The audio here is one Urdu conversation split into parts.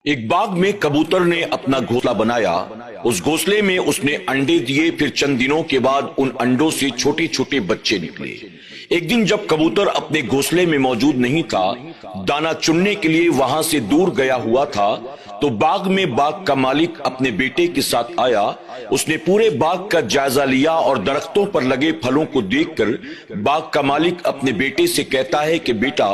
ایک باغ میں کبوتر نے اپنا گھونسلہ بنایا۔ اس گھونسلے میں اس نے انڈے دیے، پھر چند دنوں کے بعد ان انڈوں سے چھوٹے چھوٹے بچے نکلے۔ ایک دن جب کبوتر اپنے گھونسلے میں موجود نہیں تھا، دانا چننے کے لیے وہاں سے دور گیا ہوا تھا، تو باغ میں باغ کا مالک اپنے بیٹے کے ساتھ آیا۔ اس نے پورے باغ کا جائزہ لیا اور درختوں پر لگے پھلوں کو دیکھ کر باغ کا مالک اپنے بیٹے سے کہتا ہے کہ بیٹا،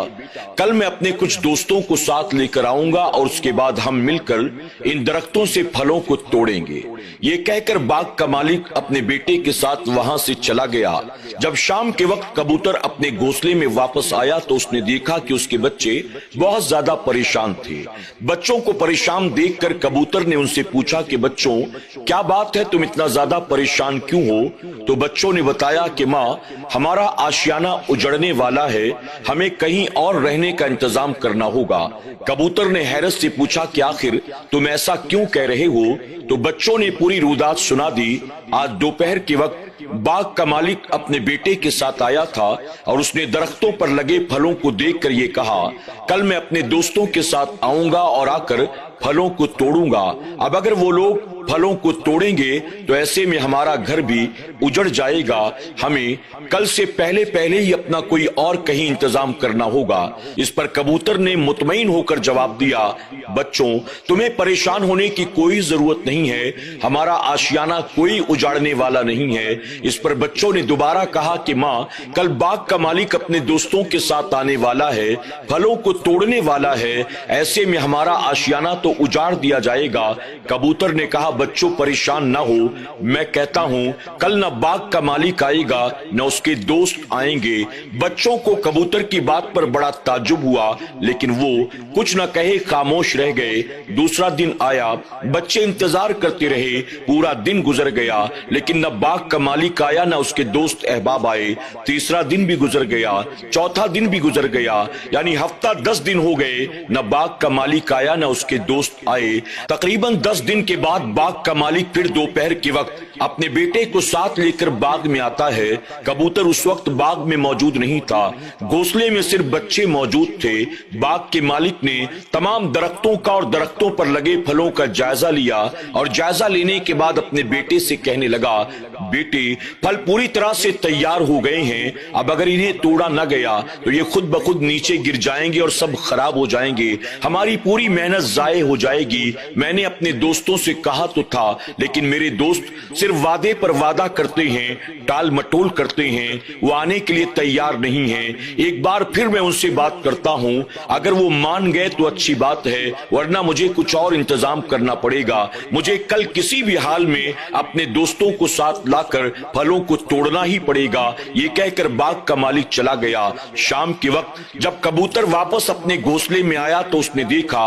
کل میں اپنے کچھ دوستوں کو ساتھ لے کر آؤں گا اور اس کے بعد ہم مل کر ان درختوں سے پھلوں کو توڑیں گے۔ یہ کہہ کر باغ کا مالک اپنے بیٹے کے ساتھ وہاں سے چلا گیا۔ جب شام کے وقت کبوتر اپنے گھونسلے میں واپس آیا تو اس نے دیکھا کہ اس کے بچے بہت زیادہ پریشان تھے۔ بچوں کو پریشان دیکھ کر کبوتر نے ان سے پوچھا کہ بچوں، کیا بات ہے، تم اتنا زیادہ پریشان کیوں ہو؟ تو بچوں نے بتایا کہ ماں، ہمارا آشیانہ اجڑنے والا ہے، ہمیں کہیں اور رہنے کا انتظام کرنا ہوگا۔ کبوتر نے حیرت سے پوچھا کہ آخر تم ایسا کیوں کہہ رہے ہو؟ تو بچوں نے پوری رودات سنا دی۔ آج دوپہر کے وقت باغ کا مالک اپنے بیٹے کے ساتھ آیا تھا اور اس نے درختوں پر لگے پھلوں کو دیکھ کر یہ کہا، کل میں اپنے دوستوں کے ساتھ آؤں گا اور آ کر پھلوں کو توڑوں گا۔ اب اگر وہ لوگ پھلوں کو توڑیں گے تو ایسے میں ہمارا گھر بھی اجڑ جائے گا، ہمیں کل سے پہلے ہی اپنا کوئی اور کہیں انتظام کرنا ہوگا۔ اس پر کبوتر نے مطمئن ہو کر جواب دیا، بچوں، تمہیں پریشان ہونے کی کوئی ضرورت نہیں ہے، ہمارا آشیانہ کوئی اجاڑنے والا نہیں ہے۔ اس پر بچوں نے دوبارہ کہا کہ ماں، کل باغ کا مالک اپنے دوستوں کے ساتھ آنے والا ہے، پھلوں کو توڑنے والا ہے، ایسے میں ہمارا آشیانہ تو اجاڑ دیا جائے گا۔ کبوتر نے کہا، بچوں پریشان نہ ہو، میں کہتا ہوں کل نہ باغ کا مالک آئے گا نہ اس کے دوست آئیں گے۔ بچوں کو کبوتر کی بات پر بڑا تعجب ہوا، لیکن وہ کچھ نہ کہے خاموش رہ گئے۔ دوسرا دن آیا، بچے انتظار کرتے رہے، پورا دن گزر گیا لیکن نہ باغ کا مالک آیا نہ اس کے دوست احباب آئے۔ تیسرا دن بھی گزر گیا، چوتھا دن بھی گزر گیا، یعنی ہفتہ 10 دن ہو گئے، نہ باغ کا مالک آیا نہ اس کے دوست آئے۔ تقریباً 10 دن کے بعد باغ کا مالک پھر دوپہر کے وقت اپنے بیٹے کو ساتھ لے کر باغ میں آتا ہے۔ کبوتر اس وقت باغ میں موجود نہیں تھا، گھونسلے میں صرف بچے موجود تھے۔ باغ کے مالک نے تمام درختوں کا اور درختوں پر لگے پھلوں کا جائزہ لیا اور جائزہ لینے کے بعد اپنے بیٹے سے کہنے لگا، بیٹے، پھل پوری طرح سے تیار ہو گئے ہیں، اب اگر انہیں توڑا نہ گیا تو یہ خود بخود نیچے گر جائیں گے اور سب خراب ہو جائیں گے، ہماری پوری محنت ضائع ہو جائے گی۔ میں نے اپنے دوستوں سے کہا تو تھا، لیکن میرے دوست صرف وعدے پر وعدہ کرتے ہیں، ٹال مٹول کرتے ہیں، وہ آنے کے لیے تیار نہیں ہیں۔ ایک بار پھر میں ان سے بات کرتا ہوں، اگر وہ مان گئے تو اچھی بات ہے، ورنہ مجھے کچھ اور انتظام کرنا پڑے گا۔ مجھے کل کسی بھی حال میں اپنے دوستوں کو ساتھ لا کر پھلوں کو توڑنا ہی پڑے گا۔ یہ کہہ کر باغ کا مالک چلا گیا۔ شام کے وقت جب کبوتر واپس اپنے گھونسلے میں آیا تو اس نے دیکھا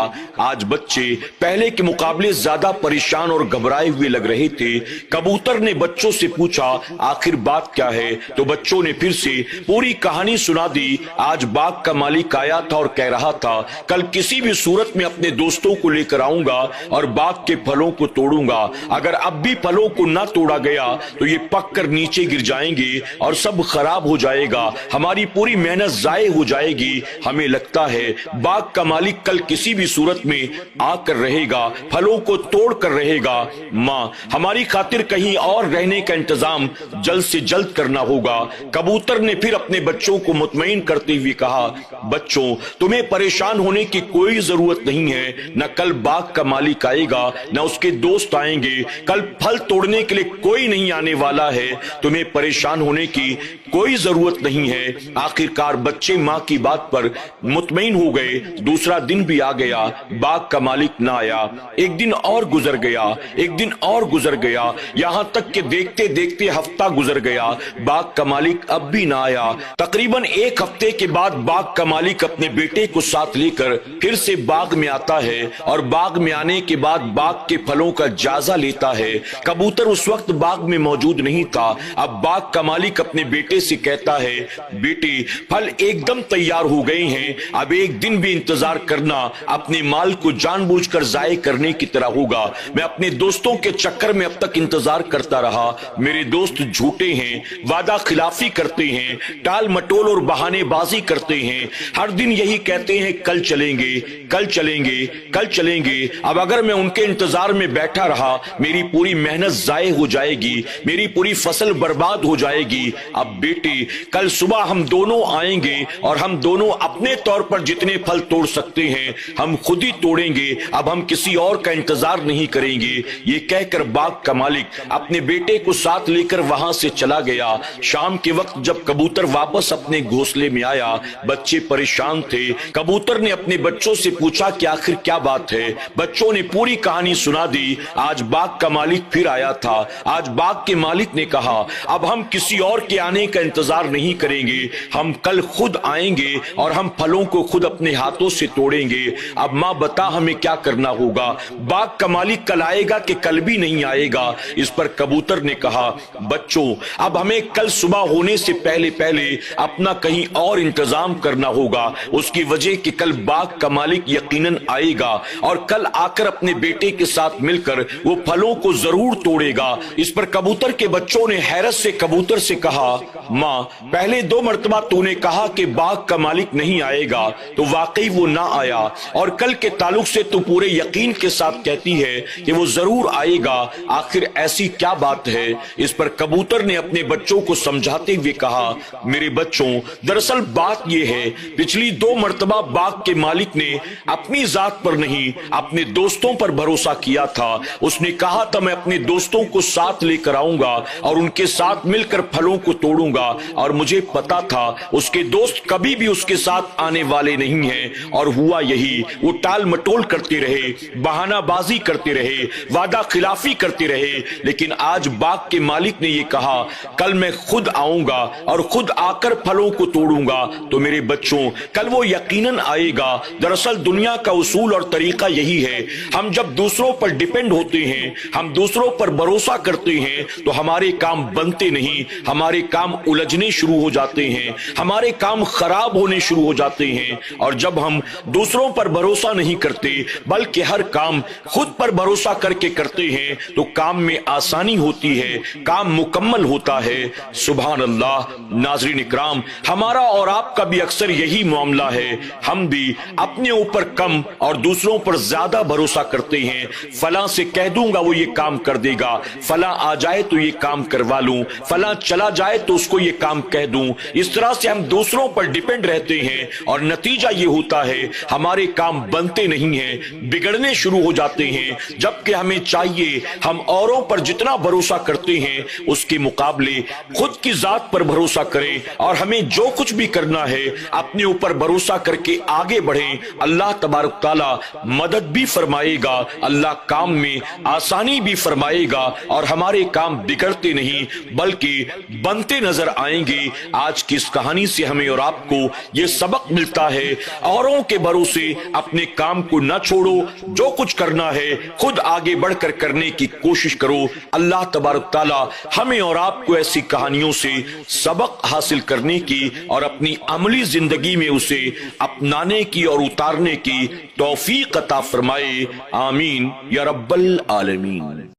آج بچے پہلے کے مقابلے زیادہ پریشان اور گھبرائے ہوئے لگ رہے تھے۔ کبوتر نے بچوں سے پوچھا، آخر بات کیا ہے؟ تو بچوں نے پھر سے پوری کہانی سنا دی۔ آج باغ کا مالک آیا تھا اور کہہ رہا تھا، کل کسی بھی صورت میں اپنے دوستوں کو لے کر آؤں گا اور باغ کے پھلوں کو توڑوں گا۔ اگر اب بھی پھلوں کو نہ توڑا گیا تو یہ پک کر نیچے گر جائیں گے اور سب خراب ہو جائے گا، ہماری پوری محنت ضائع ہو جائے گی۔ ہمیں لگتا ہے باغ کا مالک کل کسی بھی صورت میں آ کر رہے گا، پھلوں کو توڑ کر رہے گا۔ ماں، ہماری خاطر کہیں اور رہنے کا انتظام جلد سے جلد کرنا ہوگا۔ کبوتر نے پھر اپنے بچوں کو مطمئن کرتے ہوئے کہا، بچوں، تمہیں پریشان ہونے کی کوئی ضرورت نہیں ہے، نہ کل باغ کا مالک آئے گا نہ اس کے دوست آئیں گے، کل پھل توڑنے کے لیے کوئی نہیں آنے والا ہے، تمہیں پریشان ہونے کی کوئی ضرورت نہیں ہے۔ آخر کار بچے ماں کی بات پر مطمئن ہو گئے۔ دوسرا دن بھی آ گیا، باغ کا مالک نہ آیا۔ ایک دن اور گزر گیا، ایک دن اور گزر گیا، یہاں تک کہ دیکھتے دیکھتے ہفتہ گزر گیا، باغ کا مالک اب بھی نہ آیا۔ تقریباً ایک ہفتے کے بعد باغ کا مالک اپنے بیٹے کو ساتھ لے کر پھر سے باغ میں آتا ہے اور باغ میں آنے کے بعد باغ کے پھلوں کا جائزہ لیتا ہے۔ کبوتر اس وقت باغ میں موجود نہیں تھا۔ اب باغ کا مالک اپنے بیٹے سے کہتا ہے، بیٹے، پھل ایک دم تیار ہو گئے ہیں، اب ایک دن بھی انتظار کرنا، اپنے مال کو جان جان بوجھ کر ضائع کرنے کی طرح ہوگا۔ میں اپنے دوستوں کے چکر میں اب تک انتظار کرتا رہا، میرے دوست جھوٹے ہیں، وعدہ خلافی کرتے ہیں، ٹال مٹول اور بہانے بازی کرتے ہیں، ہر دن یہی کہتے ہیں کل چلیں گے، کل چلیں گے، کل چلیں گے۔ اب اگر میں ان کے انتظار میں بیٹھا رہا میری پوری محنت ضائع ہو جائے گی، میری پوری فصل برباد ہو جائے گی۔ اب بیٹے کل صبح ہم دونوں آئیں گے اور ہم دونوں اپنے طور پر جتنے پھل توڑ سکتے ہیں ہم خود ہی توڑیں گے، اب ہم کسی اور کا انتظار نہیں کریں گے۔ یہ کہہ کر باغ کا مالک اپنے بیٹے کو ساتھ لے کر وہاں سے چلا گیا۔ شام کے وقت جب کبوتر واپس اپنے گھونسلے میں آیا بچے پریشان تھے۔ کبوتر نے اپنے بچوں سے پوچھا کہ آخر کیا بات ہے؟ بچوں نے پوری کہانی سنا دی۔ آج باغ کا مالک پھر آیا تھا۔ آج باغ کے مالک نے کہا اب ہم کسی اور کے آنے کا انتظار نہیں کریں گے، ہم کل خود آئیں گے اور ہم پھلوں کو خود اپنے ہاتھوں سے توڑیں گے۔ اب ماں بتا ہمیں کیا کرنا ہوگا؟ باغ کا مالک کل آئے گا کہ کل بھی نہیں آئے گا؟ اس پر کبوتر نے کہا بچوں اب ہمیں کل صبح ہونے سے پہلے پہلے اپنا کہیں اور انتظام کرنا ہوگا، اس کی وجہ کہ کل باغ کا مالک یقیناً آئے گا اور کل آ کر اپنے بیٹے کے ساتھ مل کر وہ پھلوں کو ضرور توڑے گا۔ اس پر کبوتر کے بچوں نے حیرت سے کبوتر سے کہا ماں پہلے 2 مرتبہ تو نے کہا کہ باغ کا مالک نہیں آئے گا تو واقعی وہ نہ آیا، اور کل کے تعلق سے تو پورے یقین کے ساتھ کہتی ہے کہ وہ ضرور آئے گا، آخر ایسی کیا بات ہے؟ اس پر کبوتر نے اپنے بچوں کو سمجھاتے ہوئے کہا میرے بچوں دراصل بات یہ ہے پچھلی 2 مرتبہ باغ کے مالک نے اپنی ذات پر نہیں اپنے دوستوں پر بھروسہ کیا تھا۔ اس نے کہا تھا میں اپنے دوستوں کو ساتھ لے کر آؤں گا اور ان کے ساتھ مل کر پھلوں کو توڑوں گا، اور مجھے پتا تھا اس کے دوست کبھی بھی اس کے ساتھ آنے والے نہیں ہیں، اور ہوا یہی، وہ ٹال مٹول کرتے رہے، بہانہ بازی کرتے رہے، وعدہ خلافی کرتے رہے، لیکن آج باغ کے مالک نے یہ کہا کل میں خود آؤں گا اور خود آ کر پھلوں کو توڑوں گا۔ تو میرے بچوں کل وہ یقیناً آئے گا۔ دراصل دنیا کا اصول اور طریقہ یہی ہے، ہم جب دوسروں پر ڈیپینڈ ہوتے ہیں، ہم دوسروں پر بھروسہ کرتے ہیں تو ہمارے کام بنتے نہیں، ہمارے کام الجھنے شروع ہو جاتے ہیں، ہمارے کام خراب ہونے شروع ہو جاتے ہیں۔ اور جب ہم دوسروں پر بھروسہ نہیں کرتے بلکہ ہر کام خود پر بھروسہ کر کے کرتے ہیں تو کام میں آسانی ہوتی ہے، کام مکمل ہوتا ہے۔ سبحان اللہ۔ ناظرین اکرام ہمارا اور آپ کا بھی اکثر یہی معاملہ ہے، ہم بھی اپنے اوپر کم اور دوسروں پر زیادہ بھروسہ کرتے ہیں۔ فلاں سے کہہ دوں گا وہ یہ کام کر دے گا، فلاں آ جائے تو یہ کام کروا لوں، فلاں چلا جائے تو اس کو یہ کام کہہ دوں۔ اس طرح سے ہم دوسروں پر ڈیپینڈ رہتے ہیں اور نتیجہ یہ ہوتا ہے ہمارے کام بنتے نہیں ہیں، بگڑنے شروع ہو جاتے ہیں، جبکہ ہمیں چاہیے ہم اوروں پر جتنا بھروسہ کرتے ہیں اس کے مقابلے خود کی ذات پر بھروسہ کریں، اور ہمیں جو کچھ بھی کرنا ہے اپنے اوپر بھروسہ کر کے آگے بڑھیں۔ اللہ تبارک تعالیٰ مدد بھی فرمائے گا، اللہ کام میں آسانی بھی فرمائے گا، اور ہمارے کام بگڑتے نہیں بلکہ بنتے نظر آئیں گے۔ آج کی اس کہانی سے ہمیں اور آپ کو یہ سبق ملتا ہے، اوروں کے بھروسے اپنے کام کو نہ چھوڑو، جو کچھ کرنا ہے خود آگے بڑھ کر کرنے کی کوشش کرو۔ اللہ تبارک تعالیٰ ہمیں اور آپ کو ایسی کہانیوں سے سبق حاصل کرنے کی اور اپنی عملی زندگی میں اسے اپنانے کی اور اتارنے کی توفیق عطا فرمائے۔ آمین یا رب العالمین۔